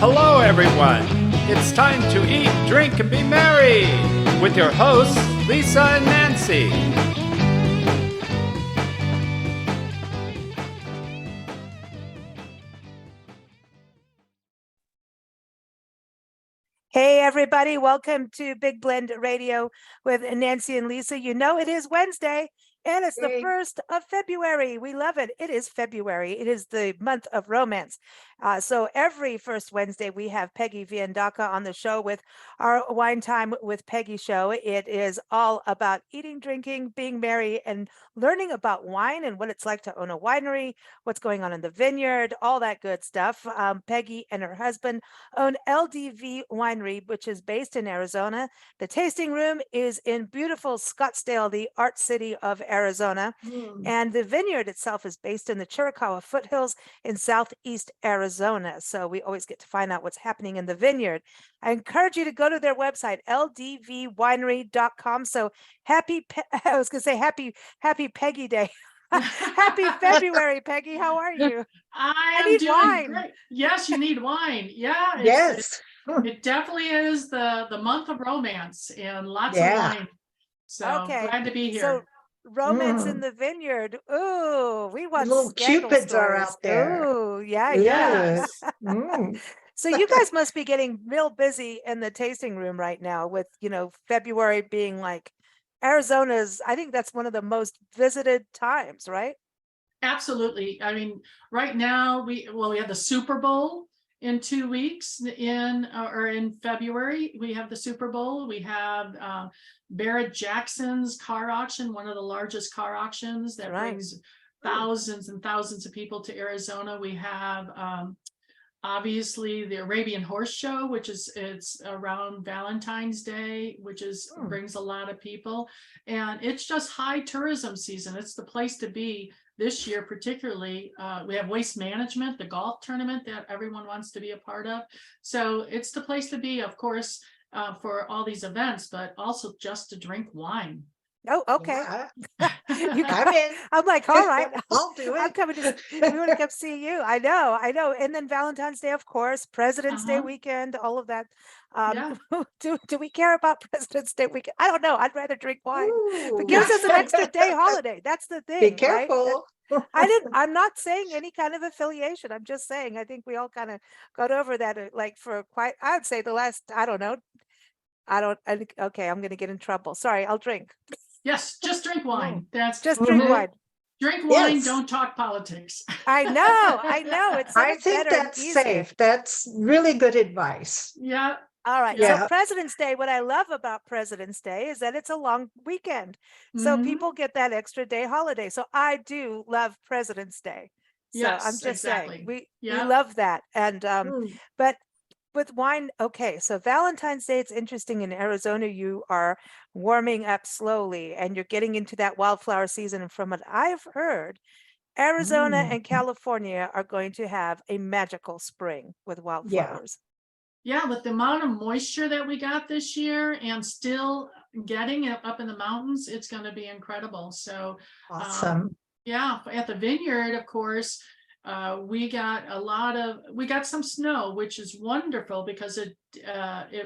Hello, everyone. It's time to eat, drink, and be merry with your hosts, Lisa and Nancy. Hey, everybody. Welcome to Big Blend Radio with Nancy and Lisa. You know, it is Wednesday and it's the 1st of February. We love it. It is February. It is the month of romance. So every first Wednesday, we have Peggy Viandaca on the show with our Wine Time with Peggy show. It is all about eating, drinking, being merry, and learning about wine and what it's like to own a winery, what's going on in the vineyard, all that good stuff. Peggy and her husband own LDV Winery, which is based in Arizona. The tasting room is in beautiful Scottsdale, the art city of Arizona. And the vineyard itself is based in the Chiricahua foothills in southeast Arizona. So we always get to find out what's happening in the vineyard. I encourage you to go to their website, ldvwinery.com. So happy Peggy Day. Happy February, Peggy. How are you? I am doing wine. Great. Yes, you need wine. Yeah. It definitely is the month of romance and lots of wine. So glad to be here. So romance in the vineyard. Ooh, we want little cupids stories. are out there. Ooh, yeah. Yes. So you guys must be getting real busy in the tasting room right now with, February being like Arizona's, I think that's one of the most visited times, right? Absolutely. I mean, right now we have the Super Bowl in 2 weeks in February. We have the Super Bowl. We have Barrett Jackson's car auction, one of the largest car auctions that brings thousands and thousands of people to Arizona. We have obviously the Arabian Horse Show, which it's around Valentine's Day, which brings a lot of people, and it's just high tourism season. It's the place to be this year, particularly. We have Waste Management, the golf tournament that everyone wants to be a part of. So it's the place to be, of course, for all these events, but also just to drink wine. Oh, okay. Yeah. I'm like, all right, I'll do it. I'm coming to. We want to come see you. I know. And then Valentine's Day, of course, President's Day weekend, all of that. Do we care about President's Day weekend? I don't know. I'd rather drink wine. But gives us an extra day holiday. That's the thing. Be careful. Right? I'm not saying any kind of affiliation. I'm just saying I think we all kind of got over that. Like for quite, I would say the last, I don't know. Okay, I'm going to get in trouble. Sorry, I'll drink. Yes, just drink wine. That's just drink wine. Drink wine, don't talk politics. I know. It's I think that's safe. That's really good advice. Yeah. All right. So President's Day, what I love about President's Day is that it's a long weekend. So people get that extra day holiday. So I do love President's Day. So I'm just saying we love that. And but with wine, okay, so Valentine's Day, it's interesting. In Arizona, you are warming up slowly and you're getting into that wildflower season. And from what I've heard, Arizona and California are going to have a magical spring with wildflowers. Yeah, with the amount of moisture that we got this year and still getting it up in the mountains, it's going to be incredible. So awesome. At the vineyard, of course, we got some snow, which is wonderful because it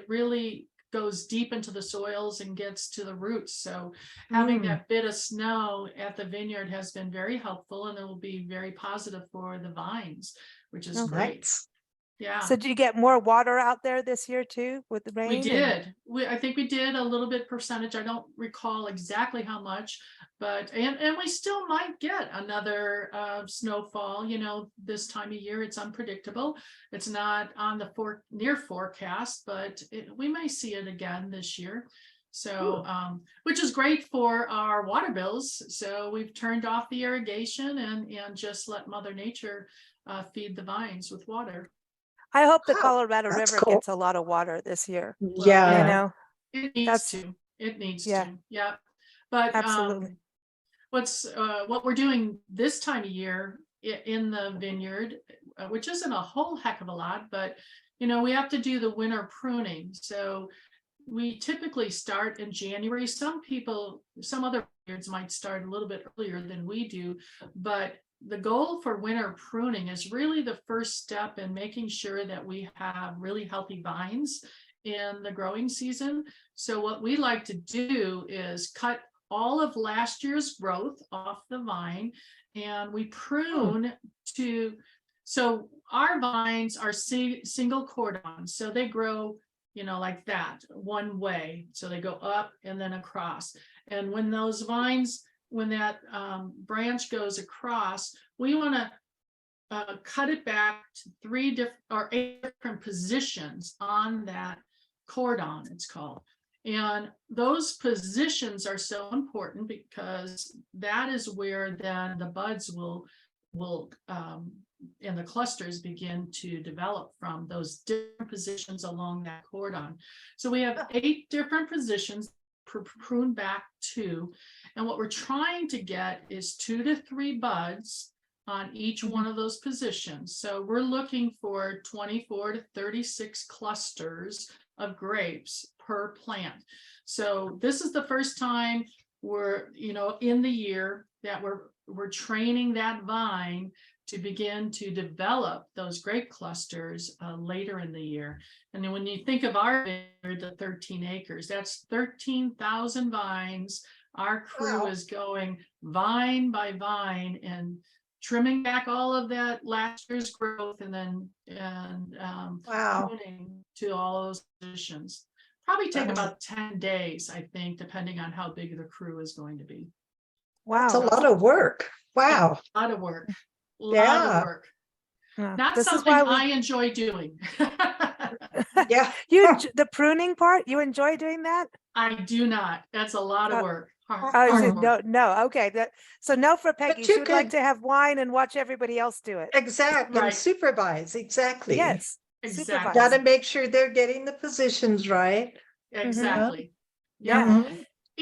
really goes deep into the soils and gets to the roots. So having that bit of snow at the vineyard has been very helpful, and it will be very positive for the vines, which is great. Nice. Yeah. So do you get more water out there this year too with the rain? We did. I think we did a little bit percentage. I don't recall exactly how much, but and we still might get another snowfall. This time of year it's unpredictable. It's not on the near forecast, but we may see it again this year. So, which is great for our water bills. So we've turned off the irrigation and just let Mother Nature feed the vines with water. I hope the Colorado River gets a lot of water this year. Yeah. It needs to. It needs to. Yeah. But absolutely. What we're doing this time of year in the vineyard, which isn't a whole heck of a lot, but we have to do the winter pruning. So we typically start in January. Some other vineyards might start a little bit earlier than we do, but the goal for winter pruning is really the first step in making sure that we have really healthy vines in the growing season. So what we like to do is cut all of last year's growth off the vine, and we prune so our vines are single cordon, so they grow, like that one way. So they go up and then across. And when that branch goes across, we want to cut it back to 8 different positions on that cordon, it's called. And those positions are so important because that is where then the buds will and the clusters begin to develop from those different positions along that cordon. So we have 8 different positions prune back to, and what we're trying to get is 2 to 3 buds on each one of those positions. So we're looking for 24 to 36 clusters of grapes per plant. So this is the first time we're, in the year that we're training that vine to begin to develop those grape clusters later in the year. And then when you think of our vineyard, the 13 acres, that's 13,000 vines. Our crew is going vine by vine and trimming back all of that last year's growth, and then pruning to all those positions. Probably take about 10 days, I think, depending on how big the crew is going to be. It's a lot of work. Wow. A lot of work. Lot of work. Not this something I enjoy doing. Yeah. The pruning part, you enjoy doing that? I do not. That's a lot of work. No. Okay. So no for Peggy. She would like to have wine and watch everybody else do it. Exactly. Right. And supervise. Exactly. Yes. Exactly. Got to make sure they're getting the positions right. Exactly. Yeah.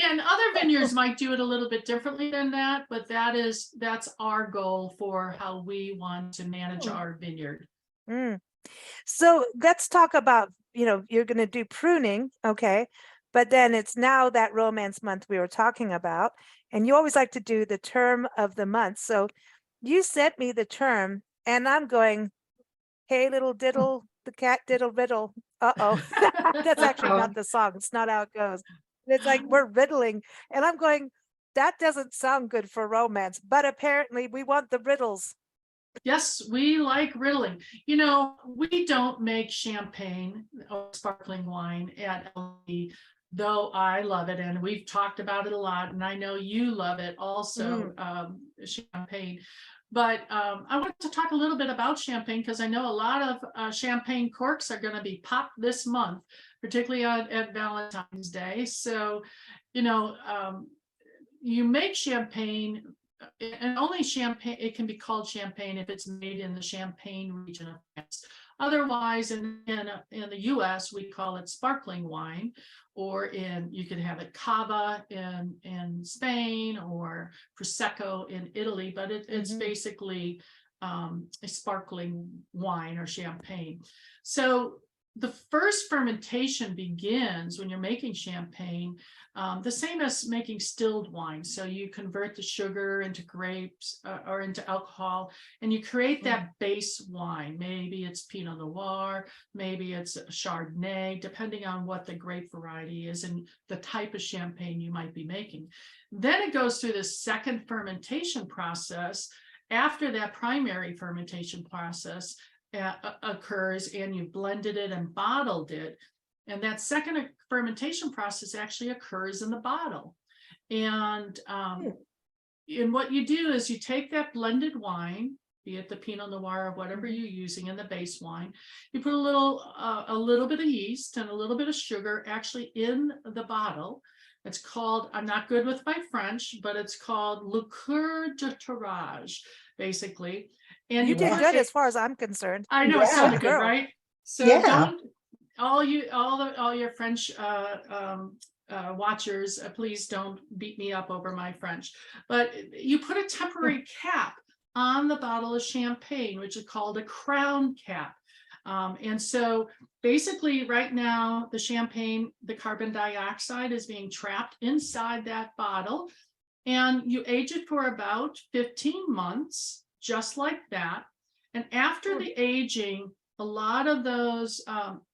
And other vineyards might do it a little bit differently than that, but that's our goal for how we want to manage our vineyard. So let's talk about, you're going to do pruning, okay? But then it's now that romance month we were talking about, and you always like to do the term of the month. So you sent me the term, and I'm going, hey, little diddle, the cat diddle riddle. Uh-oh. That's actually not the song. It's not how it goes. It's like we're riddling, and I'm going, that doesn't sound good for romance, but apparently we want the riddles. Yes, we like riddling. We don't make champagne or sparkling wine at LD, though I love it, and we've talked about it a lot, and I know you love it also, champagne. But I want to talk a little bit about champagne because I know a lot of champagne corks are going to be popped this month, particularly at Valentine's Day. So, you make champagne, and only champagne, it can be called champagne if it's made in the Champagne region of France. Otherwise, in the US, we call it sparkling wine, or you could have it cava in Spain, or prosecco in Italy, but it's basically a sparkling wine or champagne. So the first fermentation begins when you're making champagne, the same as making distilled wine. So you convert the sugar into grapes or into alcohol, and you create that base wine. Maybe it's Pinot Noir, maybe it's Chardonnay, depending on what the grape variety is and the type of champagne you might be making. Then it goes through the second fermentation process. After that primary fermentation process occurs, and you've blended it and bottled it, and that second fermentation process actually occurs in the bottle. And what you do is you take that blended wine, be it the Pinot Noir or whatever you're using in the base wine, you put a little bit of yeast and a little bit of sugar actually in the bottle. It's called, I'm not good with my French, but it's called liqueur de tirage, basically. And you did good as far as I'm concerned. I know, it sounded good, right? So don't all your French watchers, please don't beat me up over my French. But you put a temporary cap on the bottle of champagne, which is called a crown cap. And so basically right now, the champagne, the carbon dioxide is being trapped inside that bottle, and you age it for about 15 months. just like that. And after the aging, a lot of those,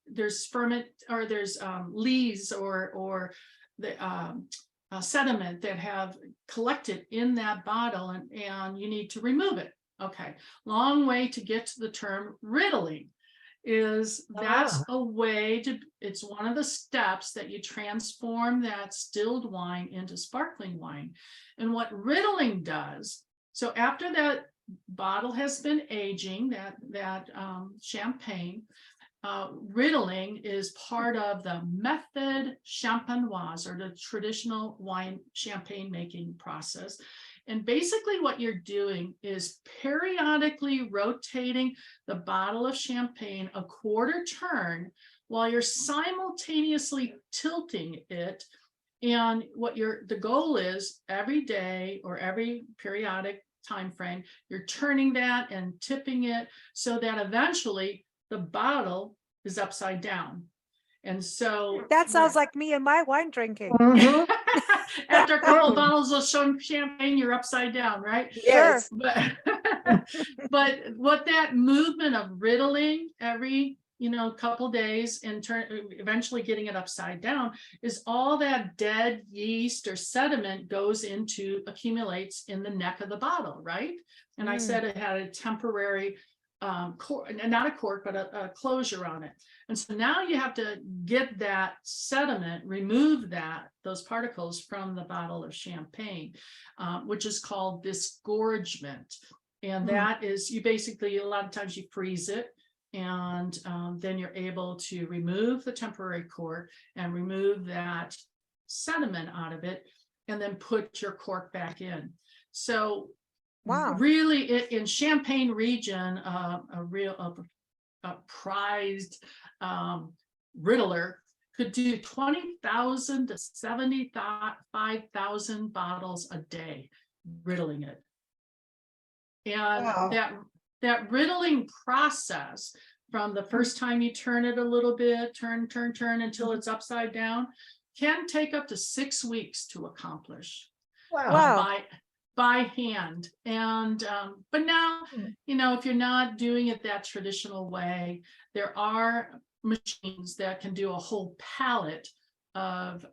there's ferment or there's lees or the sediment that have collected in that bottle, and you need to remove it. Okay, long way to get to the term riddling. That's a way to, it's one of the steps that you transform that stilled wine into sparkling wine. And what riddling does, so after that bottle has been aging, that champagne, riddling is part of the method champenoise, or the traditional wine champagne making process. And basically what you're doing is periodically rotating the bottle of champagne a quarter turn while you're simultaneously tilting it. And what the goal is, every day or every periodic time frame, you're turning that and tipping it so that eventually the bottle is upside down. And so That sounds like me and my wine drinking. Mhm. after a couple of bottles of champagne, you're upside down, right? Yes. But but what that movement of riddling every couple days and eventually getting it upside down is all that dead yeast or sediment goes into, accumulates in the neck of the bottle, right? And I said it had a temporary not a cork, but a closure on it. And so now you have to get that sediment, remove those particles from the bottle of champagne, which is called disgorgement. And that is, you basically, a lot of times you freeze it, and then you're able to remove the temporary cork and remove that sediment out of it, and then put your cork back in. So Wow. really, in Champagne region, a prized riddler could do 20,000 to 75,000 bottles a day riddling it. And that riddling process, from the first time you turn it a little bit, turn until it's upside down, can take up to 6 weeks to accomplish. Wow. By hand. And but now, if you're not doing it that traditional way, there are machines that can do a whole pallet of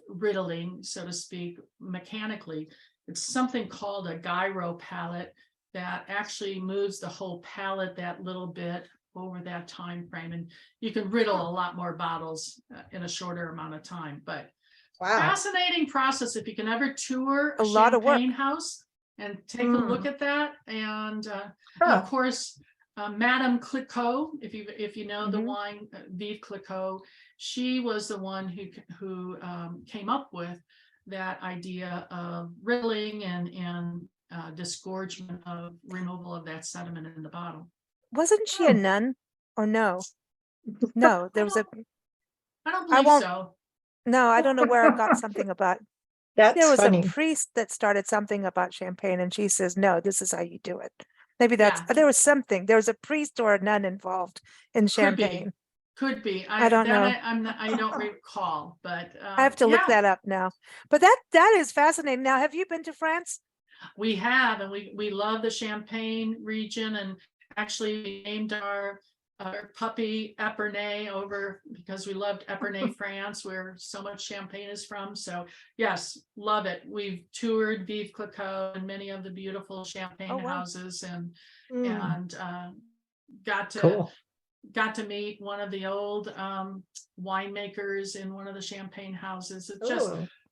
riddling, so to speak, mechanically. It's something called a gyro pallet that actually moves the whole pallet that little bit over that time frame, and you can riddle a lot more bottles in a shorter amount of time. But fascinating process. If you can ever tour a lot of work. champagne house and take a look at that. And of course, Madame Clicquot, if you know the wine, Vive Clicquot, she was the one who came up with that idea of riddling and disgorgement, of removal of that sediment in the bottle. Wasn't she a nun, or no? No, there was a. I don't believe so. No, I don't know where I got something about. That's There was funny. a priest that started something about champagne, and she says, no, this is how you do it. Maybe that's, Yeah. there was something, there was a priest or a nun involved in champagne. Could be. I don't know. I don't recall, but I have to look that up now. But that is fascinating. Now, have you been to France? We have, and we love the Champagne region, and actually we named our puppy Epernay over because we loved Epernay, France, where so much champagne is from. So yes, love it. We've toured Vive Clicquot and many of the beautiful champagne houses, and got to meet one of the old winemakers in one of the champagne houses. It's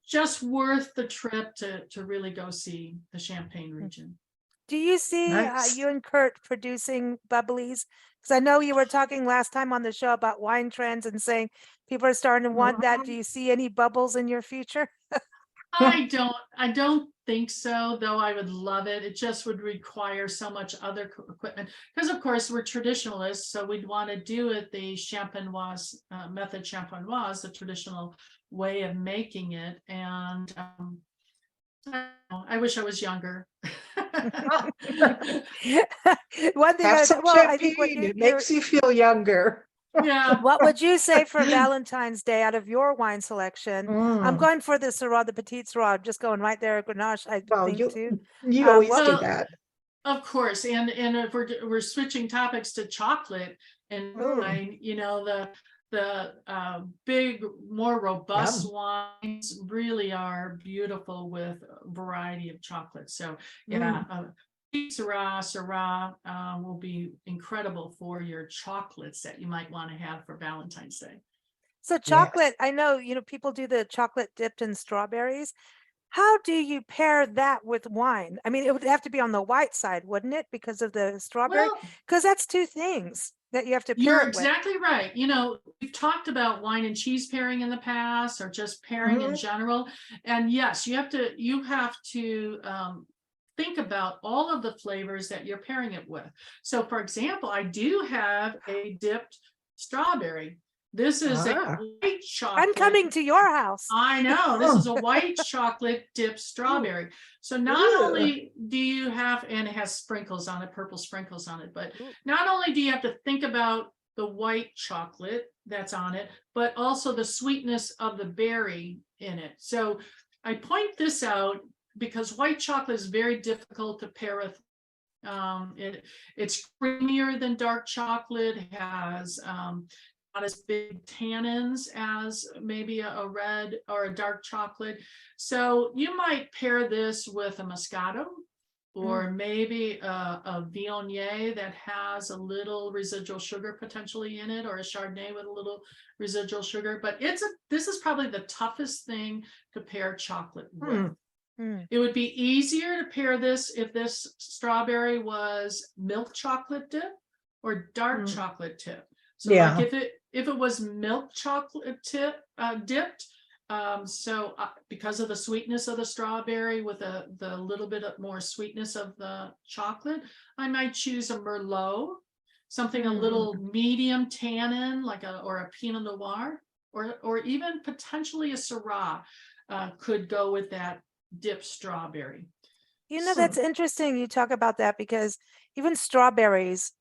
just worth the trip to really go see the Champagne region. Do you see you and Kurt producing bubblies? Because I know you were talking last time on the show about wine trends and saying people are starting to want that. Do you see any bubbles in your future? I don't think so, though I would love it. It just would require so much other equipment, because of course we're traditionalists, so we'd want to do it the champenoise method, champenoise, the traditional way of making it. And I wish I was younger. One thing I think it makes you feel younger. Yeah. What would you say for Valentine's Day out of your wine selection? I'm going for the Syrah, the Petite Syrah. I'm just going right there, Grenache. I think too. You always do well, that. Of course, and if we're switching topics to chocolate and Ooh. wine, the big, more robust Yum. wines really are beautiful with a variety of chocolates. So yeah, Syrah will be incredible for your chocolates that you might want to have for Valentine's Day. So Yes. chocolate, I know, people do the chocolate dipped in strawberries. How do you pair that with wine? I mean, it would have to be on the white side, wouldn't it? Because of the strawberry? Well, Because that's two things that you have to pair you're it with. exactly right. We've talked about wine and cheese pairing in the past, or just pairing in general. And yes, you have to think about all of the flavors that you're pairing it with. So for example, I do have a dipped strawberry. This is a white chocolate. I'm coming to your house. I know, this is a white chocolate dipped strawberry. So not only do you have, and it has sprinkles on it, purple sprinkles on it, but not only do you have to think about the white chocolate that's on it, but also the sweetness of the berry in it. So I point this out because white chocolate is very difficult to pair with. It's creamier than dark chocolate, has not as big tannins as maybe a red or a dark chocolate. So you might pair this with a Moscato, or maybe a Viognier that has a little residual sugar potentially in it, or a Chardonnay with a little residual sugar. But this is probably the toughest thing to pair chocolate with. It would be easier to pair this if this strawberry was milk chocolate dip or dark chocolate dip. So like if it was milk chocolate dipped, because of the sweetness of the strawberry with the little bit more sweetness of the chocolate, I might choose a Merlot, something a little medium tannin, or a Pinot Noir, or even potentially a Syrah could go with that dipped strawberry. That's interesting you talk about that, because even strawberries,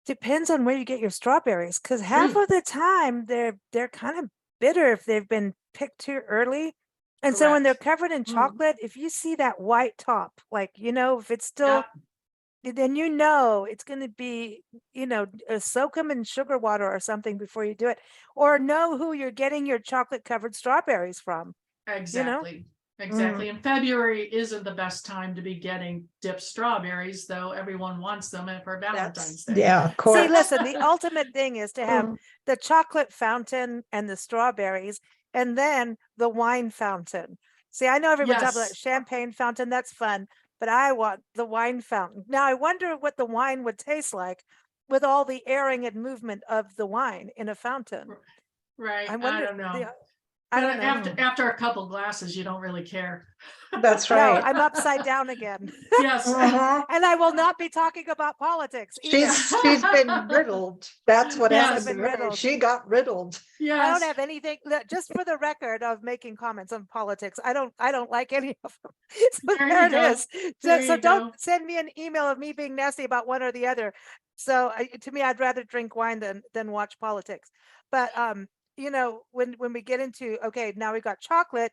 depends on where you get your strawberries, because half of the time they're kind of bitter if they've been picked too early. And so when they're covered in chocolate, if you see that white top, if it's still, then it's going to be, soak them in sugar water or something before you do it, or know who you're getting your chocolate covered strawberries from. Exactly. Exactly. And February isn't the best time to be getting dipped strawberries, though everyone wants them for Valentine's Day. Yeah, of course. See, listen, the ultimate thing is to have the chocolate fountain and the strawberries, and then the wine fountain. See, I know everyone's talking about champagne fountain. That's fun, but I want the wine fountain. Now, I wonder what the wine would taste like with all the airing and movement of the wine in a fountain. Right. I wonder. I don't know. I don't know. After a couple glasses, you don't really care. That's right. No, I'm upside down again. Yes. And I will not be talking about politics either. She's been riddled. That's what happened to her. Riddled. She got riddled. Yes. I don't have anything, just for the record of making comments on politics. I don't like any of them. So there it is. So don't send me an email of me being nasty about one or the other. So to me, I'd rather drink wine than watch politics. But when we get into, okay, now we got chocolate.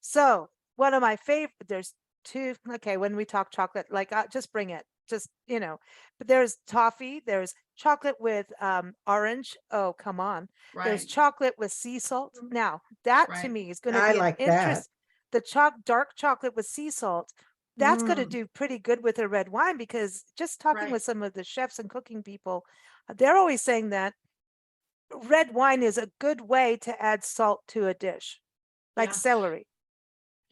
So one of my favorite, there's two, okay, when we talk chocolate, just bring it, but there's toffee, there's chocolate with orange. Oh, come on. Right. There's chocolate with sea salt. Now that to me is going to be like interest. The dark chocolate with sea salt, that's going to do pretty good with a red wine, because just talking with some of the chefs and cooking people, they're always saying that red wine is a good way to add salt to a dish, like celery.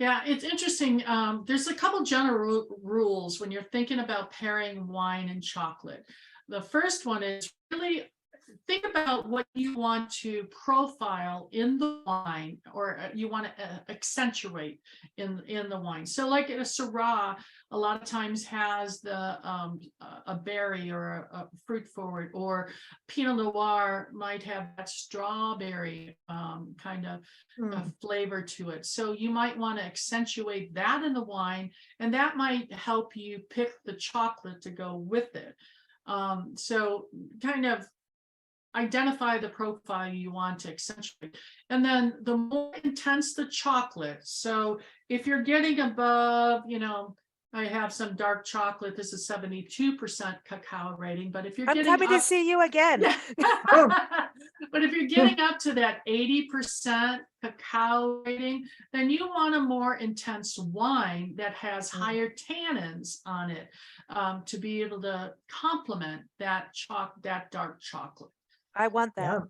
Yeah, it's interesting. There's a couple general rules when you're thinking about pairing wine and chocolate. The first one is really think about what you want to profile in the wine, or you want to accentuate in the wine. So like a Syrah, a lot of times has a berry or a fruit forward, or Pinot Noir might have that strawberry kind of flavor to it. So you might want to accentuate that in the wine, and that might help you pick the chocolate to go with it. So kind of identify the profile you want to accentuate. And then the more intense the chocolate, so if you're getting above, I have some dark chocolate. This is 72% cacao rating, but if you're I'm getting coming to up, see you again. Yeah. Oh. But if you're getting up to that 80% cacao rating, then you want a more intense wine that has higher tannins on it, to be able to complement that dark chocolate. I want that. Yeah,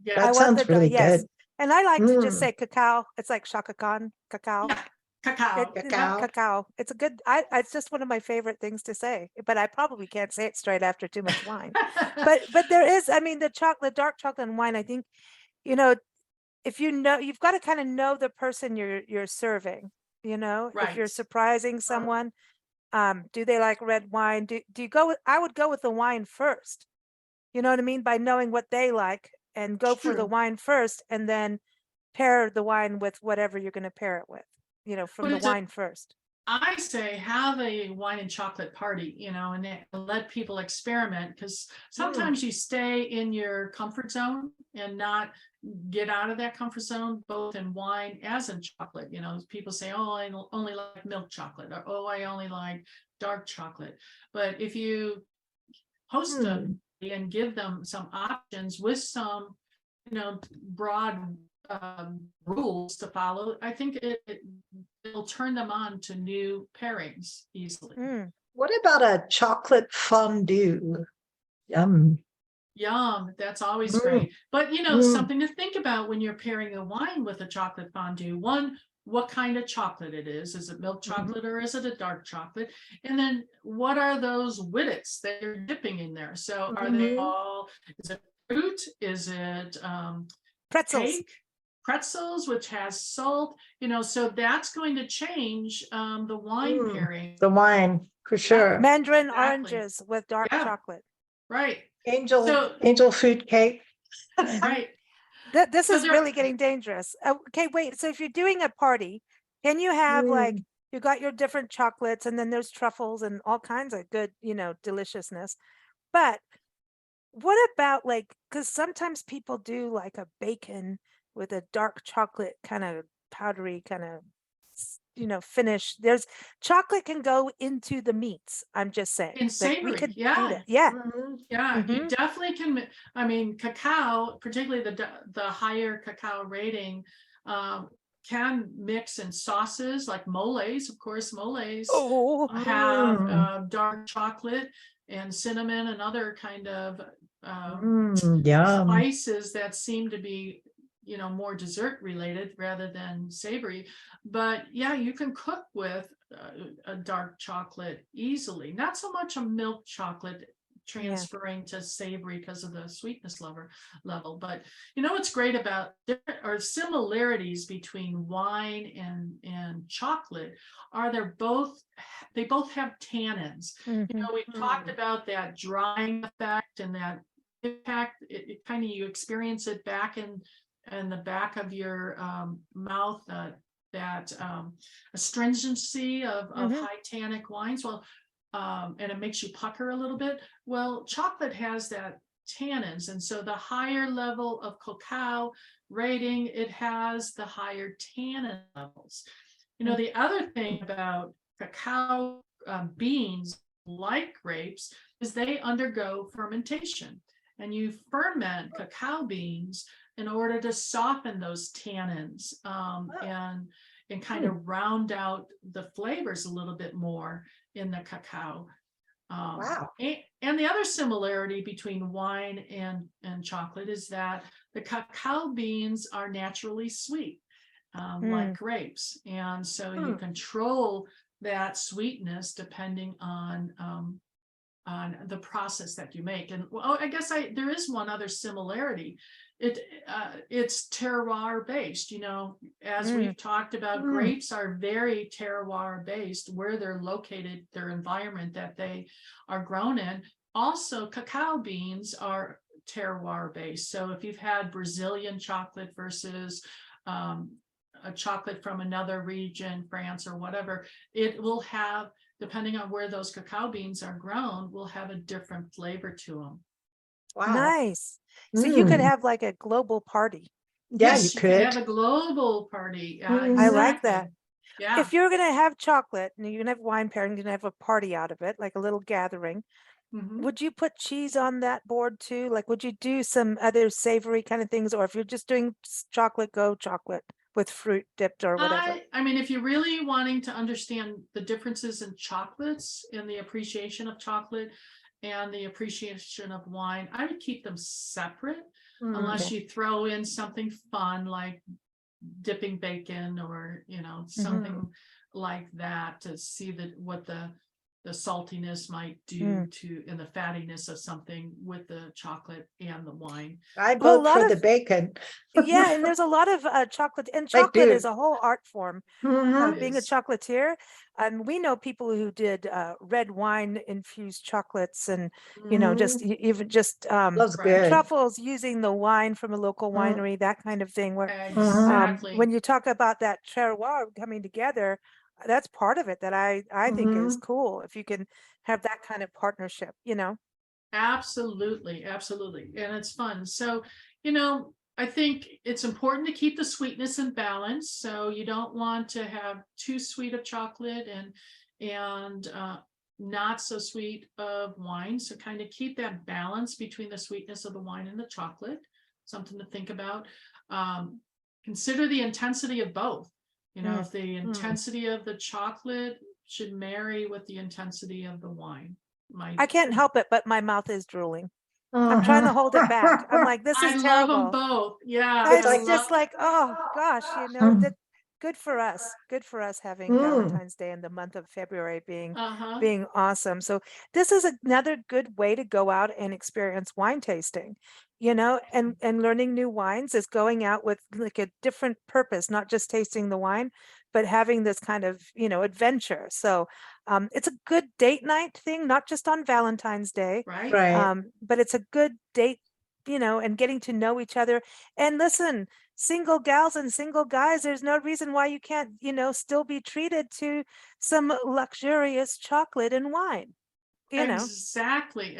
Yeah, I that want sounds really yes. good. And I like to just Mm. say cacao. It's like Shaka Khan, cacao. yeah, cacao. Cacao. Cacao. It's a good, it's just one of my favorite things to say, but I probably can't say it straight after too much wine. But there is, I mean, the dark chocolate and wine, I think, if you've got to kind of know the person you're serving, if you're Right. surprising someone, do they like red wine? Do you go with, I would go with the wine first. You know what I mean? By knowing what they like and go for the True. wine first and then pair the wine with whatever you're going to pair it with, from But the it's a wine first. I say have a wine and chocolate party, and let people experiment, because sometimes you stay in your comfort zone and not get out of that comfort zone, both in wine as in chocolate. People say, oh, I only like milk chocolate, or oh, I only like dark chocolate. But if you host them and give them some options with some, broad rules to follow, I think it'll turn them on to new pairings easily. What about a chocolate fondue? Yum. Yum, that's always great. But something to think about when you're pairing a wine with a chocolate fondue. One, what kind of chocolate it is. Is it milk chocolate or is it a dark chocolate? And then what are those whittets that you're dipping in there? So are they all, is it fruit? Is it Pretzels. cake? Pretzels, which has salt, so that's going to change the wine pairing. The wine, for sure. Mandarin Exactly. oranges with dark chocolate. Right. Angel food cake. Right. This So is really getting dangerous. Okay, wait. So if you're doing a party, can you have like, you got your different chocolates and then there's truffles and all kinds of good, deliciousness. But what about like, because sometimes people do like a bacon with a dark chocolate kind of powdery kind of finish. There's chocolate can go into the meats. I'm just saying. In Like, savory, we could do yeah. that. Yeah. Yeah, you definitely can. I mean, cacao, particularly the higher cacao rating, can mix in sauces like moles. Of course, moles have dark chocolate and cinnamon and other kind of Yum. spices that seem to be more dessert related rather than savory. But yeah, you can cook with a dark chocolate easily, not so much a milk chocolate transferring to savory because of the sweetness level. But what's great about or similarities between wine and chocolate are they both have tannins. We talked about that drying effect and that impact. It kind of, you experience it back in the back of your mouth, that astringency of high tannic wines. Well, and it makes you pucker a little bit. Well, chocolate has that tannins, and so the higher level of cacao rating, it has the higher tannin levels. The other thing about cacao beans, like grapes, is they undergo fermentation, and you ferment cacao beans in order to soften those tannins and kind of round out the flavors a little bit more in the cacao. Wow. And the other similarity between wine and chocolate is that the cacao beans are naturally sweet, like grapes. And so you control that sweetness depending on the process that you make. And I guess there is one other similarity. It's terroir based, as we've talked about. Grapes are very terroir based, where they're located, their environment that they are grown in. Also, cacao beans are terroir based. So if you've had Brazilian chocolate versus a chocolate from another region, France or whatever, it will have, depending on where those cacao beans are grown, will have a different flavor to them. Wow. Nice. So you could have like a global party. Yeah, Yes, you could could. have a global party. I like that. Yeah. If you're gonna have chocolate and you're gonna have wine pairing, you're gonna have a party out of it, like a little gathering, Mhm. would you put cheese on that board too? Like, would you do some other savory kind of things? Or if you're just doing chocolate, go chocolate with fruit dipped or whatever? I mean, if you're really wanting to understand the differences in chocolates and the appreciation of chocolate and the appreciation of wine, I would keep them separate unless you throw in something fun like dipping bacon or, something like that to see what the saltiness might do to and the fattiness of something with the chocolate and the wine. I Well, a vote lot for the of bacon. yeah, and there's a lot of chocolate, and I chocolate do. is a whole art form. Mhm. Being a Is. chocolatier, we know people who did red wine infused chocolates, and just even just Looks Right. good. truffles using the wine from a local Mm. winery, that kind of thing. Where Exactly. when you talk about that terroir coming together, that's part of it that I think is cool. If you can have that kind of partnership, Absolutely, absolutely. And it's fun. So, I think it's important to keep the sweetness in balance. So you don't want to have too sweet of chocolate and not so sweet of wine. So kind of keep that balance between the sweetness of the wine and the chocolate. Something to think about. Consider the intensity of both. If the intensity of the chocolate should marry with the intensity of the wine. I can't help it, but my mouth is drooling. I'm trying to hold it back. I'm like, this I is love them terrible. both. Yeah. It's like- just like, oh gosh, that good for us. Good for us having Valentine's Day in the month of February Uh-huh. being awesome. So this is another good way to go out and experience wine tasting, and learning new wines is going out with like a different purpose, not just tasting the wine, but having this kind of, adventure. So it's a good date night thing, not just on Valentine's Day, Right. Right. but it's a good date, and getting to know each other. And listen, single gals and single guys, there's no reason why you can't, still be treated to some luxurious chocolate and wine, Exactly.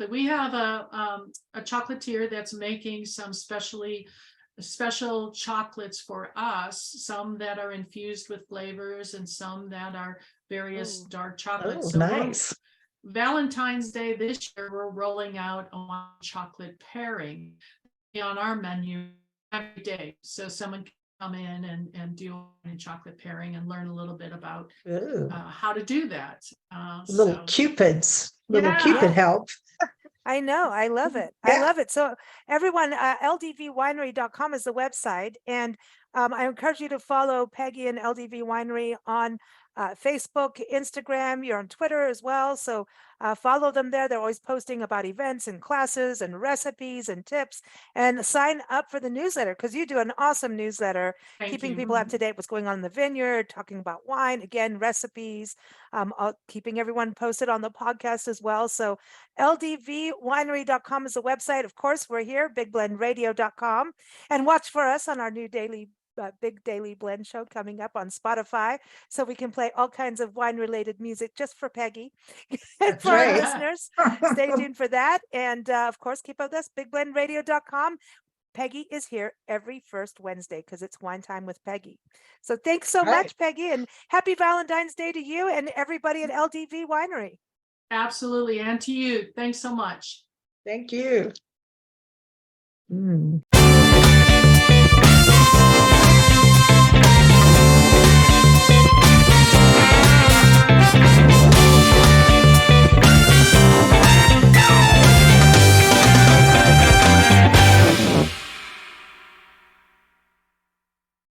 We have a chocolatier that's making some special chocolates for us, some that are infused with flavors and some that are various Ooh. dark chocolates. Oh, So nice. Valentine's Day this year, we're rolling out a chocolate pairing on our menu every day. So someone can come in and do a chocolate pairing and learn a little bit about Ooh. how to do that. Little cupids. Little Yeah. cupid Yeah. help. I know. I love it. I Yeah. love it. So everyone, ldvwinery.com is the website. And I encourage you to follow Peggy and LDV Winery on Facebook, Instagram. You're on Twitter as well. So follow them there. They're always posting about events and classes and recipes and tips. And sign up for the newsletter, because you do an awesome newsletter, Thank keeping you. people up to date what's going on in the vineyard, talking about wine, again, recipes, keeping everyone posted on the podcast as well. So ldvwinery.com is the website. Of course, we're here, bigblendradio.com, and watch for us on our new Big Daily Blend show coming up on Spotify, so we can play all kinds of wine related music just for Peggy and That's for our right. listeners. Stay tuned for that. And of course, keep up with us, bigblendradio.com. Peggy is here every first Wednesday because it's Wine Time with Peggy. So thanks so Right. much, Peggy, and happy Valentine's Day to you and everybody at LDV Winery. Absolutely. And to you. Thanks so much. Thank you.